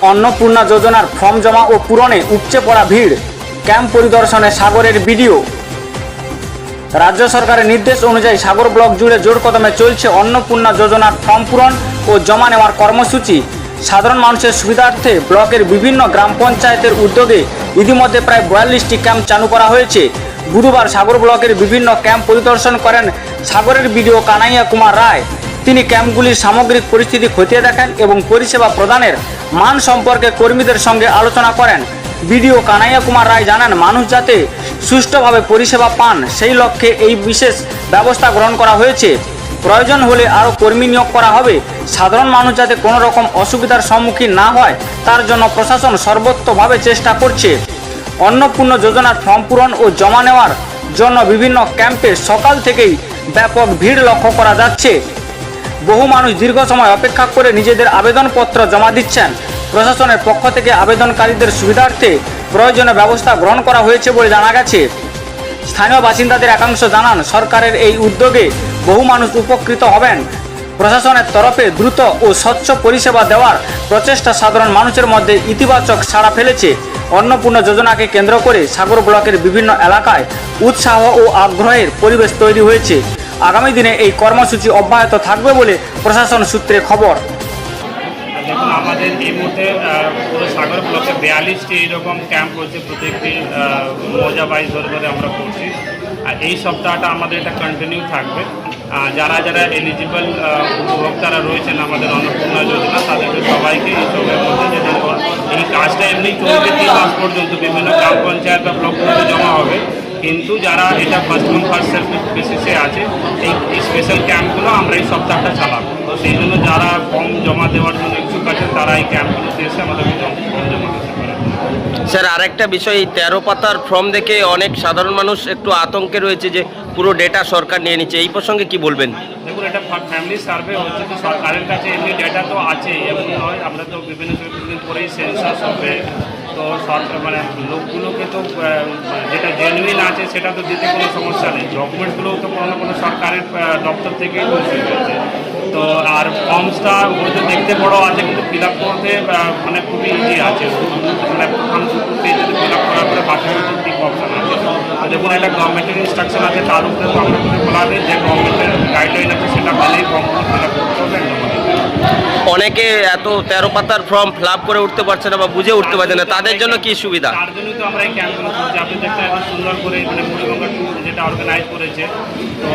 অন্নপূর্ণা যোজনার ফর্ম জমা ও পূরণে উপচে পড়া ভিড়, ক্যাম্প পরিদর্শনে সাগরের বিডিও। রাজ্য সরকারের নির্দেশ অনুযায়ী সাগর ব্লক জুড়ে জোর কদমে চলছে অন্নপূর্ণা যোজনার ফর্ম পূরণ ও জমা নেওয়ার কর্মসূচি। সাধারণ মানুষের সুবিধার্থে ব্লকের বিভিন্ন গ্রাম পঞ্চায়েতের উদ্যোগে ইতিমধ্যে প্রায় 42টি ক্যাম্প চালু করা হয়েছে। বুধবার সাগর ব্লকের বিভিন্ন ক্যাম্প পরিদর্শন করেন সাগরের বিডিও কানাইয়া কুমার রায়। তিনি ক্যাম্পগুলির সামগ্রিক পরিস্থিতি খতিয়ে দেখেন এবং পরিষেবা প্রদানের মান সম্পর্কে কর্মীদের সঙ্গে আলোচনা করেন। বিডিও কানাইয়া কুমার রায় জানান, মানুষ যাতে সুষ্ঠুভাবে পরিষেবা পান সেই লক্ষ্যে এই বিশেষ ব্যবস্থা গ্রহণ করা হয়েছে। প্রয়োজন হলে আরও কর্মী নিয়োগ করা হবে। সাধারণ মানুষ যাতে কোনো রকম অসুবিধার সম্মুখীন না হয় তার জন্য প্রশাসন সর্বোত্তভাবে চেষ্টা করছে। অন্নপূর্ণা যোজনার ফর্ম পূরণ ও জমা নেওয়ার জন্য বিভিন্ন ক্যাম্পে সকাল থেকেই ব্যাপক ভিড় লক্ষ্য করা যাচ্ছে। বহু মানুষ দীর্ঘ সময় অপেক্ষা করে নিজেদের আবেদনপত্র জমা দিচ্ছেন। প্রশাসনের পক্ষ থেকে আবেদনকারীদের সুবিধার্থে প্রয়োজনীয় ব্যবস্থা গ্রহণ করা হয়েছে বলে জানা গেছে। স্থানীয় বাসিন্দাদের একাংশ জানান, সরকারের এই উদ্যোগে বহু মানুষ উপকৃত হবেন। প্রশাসনের তরফে দ্রুত ও স্বচ্ছ পরিষেবা দেওয়ার প্রচেষ্টা সাধারণ মানুষের মধ্যে ইতিবাচক সাড়া ফেলেছে। অন্নপূর্ণা যোজনাকে কেন্দ্র করে সাগর ব্লকের বিভিন্ন এলাকায় উৎসাহ ও আগ্রহের পরিবেশ তৈরি হয়েছে। আগামী দিনে এই কর্মসূচি অব্যাহত থাকবে বলে প্রশাসন সূত্রে খবর। দেখুন, আমাদের এই মুহূর্তে পুরো সাগর ব্লকে 42টি এইরকম ক্যাম্প হচ্ছে, প্রত্যেকটি মৌজা বাইজ ধরে আমরা করছি। আর এই সপ্তাহটা আমাদের এটা কন্টিনিউ থাকবে। যারা যারা এলিজিবল উপভোক্তারা রয়েছেন আমাদের অন্নপূর্ণা যোজনা, তাদেরকে সবাইকে এই সবের মধ্যে যে দেখুন এই কাজটা এমনি চলবে 3 মাস পর্যন্ত বিভিন্ন গ্রাম পঞ্চায়েত বা ব্লকগুলোতে জমা হবে। কিন্তু যারা এটা ফার্স্ট কাম ফার্স্ট সার্ভ বেসিসে আছে, এই স্পেশাল ক্যাম্পগুলো আমরা এই সপ্তাহটা চালাবো। তো সেই জন্য যারা ফর্ম জমা দেওয়ার জন্য ইচ্ছুক আছেন তারা এই ক্যাম্পগুলোতে এসে আমাদেরকে ফর্ম জমা দিতে পারেন। স্যার, আরেকটা বিষয়, এই 13 পাতার ফর্ম দেখে অনেক সাধারণ মানুষ একটু আতঙ্কে রয়েছে যে পুরো ডেটা সরকার নিয়ে নিচ্ছে, এই প্রসঙ্গে কি বলবেন? দেখুন, এটা ফ্যামিলি সার্ভে হচ্ছে, তো সরকারের কাছে এমনি ডেটা তো আছে, এমন নয়। আমরা তো বিভিন্ন দিন পরেই সেন্সাস হবে, তো সরকার মানে লোকগুলোকে তো যেটা জেনুইন আছে সেটা তো দিতে কোনো সমস্যা নেই। ডকুমেন্টসগুলোও তো কোনো না কোনো সরকারের দপ্তর থেকেই পৌঁছে গেছে। তো আর ফর্মসটা হয়তো দেখতে বড় আছে, কিন্তু ফিল আপ করতে মানে খুবই ইজি আছে। মানে প্রথম দুটো পেজ ফিল আপ করার পরে বাকি ঠিক অপশান আছে। আর দেখুন, একটা গভর্নমেন্টের ইনস্ট্রাকশন আছে, তার উপরে তো আমরা করে বলা নেই যে গভর্নমেন্টের গাইডলাইন আছে সেটা মেনেই ফর্মগুলো ফিল আপ করতে হবে। অনেকে এত 13 পাতার ফর্ম ফিল আপ করে উঠতে পারছে না বা বুঝে উঠতে পারছে না, তাদের জন্য কি সুবিধা? তার জন্যই তো আমরা এই ক্যাম্পগুলো করছি। আপনি দেখতে এত সুন্দর করে মানে মুড়িগঙ্গা ট্যুর যেটা অর্গানাইজ করেছে, তো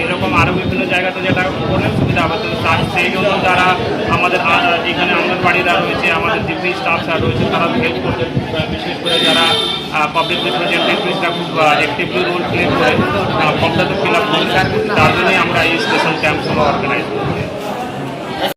এরকম আরও বিভিন্ন জায়গাতে যেটা করলে সুবিধা হবে। তো তার সেই জন্য যারা আমাদের এখানে অঙ্গনবাড়িরা রয়েছে, আমাদের ডিপি স্টাফরা রয়েছে, তারা হেল্প করতে, বিশেষ করে যারা পাবলিক রিপ্রেজেন্টেটিভসরা খুব অ্যাক্টিভলি রোল প্লে করে ফর্মটা তো ফিল আপ করছে। তার জন্যই আমরা এই স্পেশাল ক্যাম্পগুলো অর্গানাইজ করি।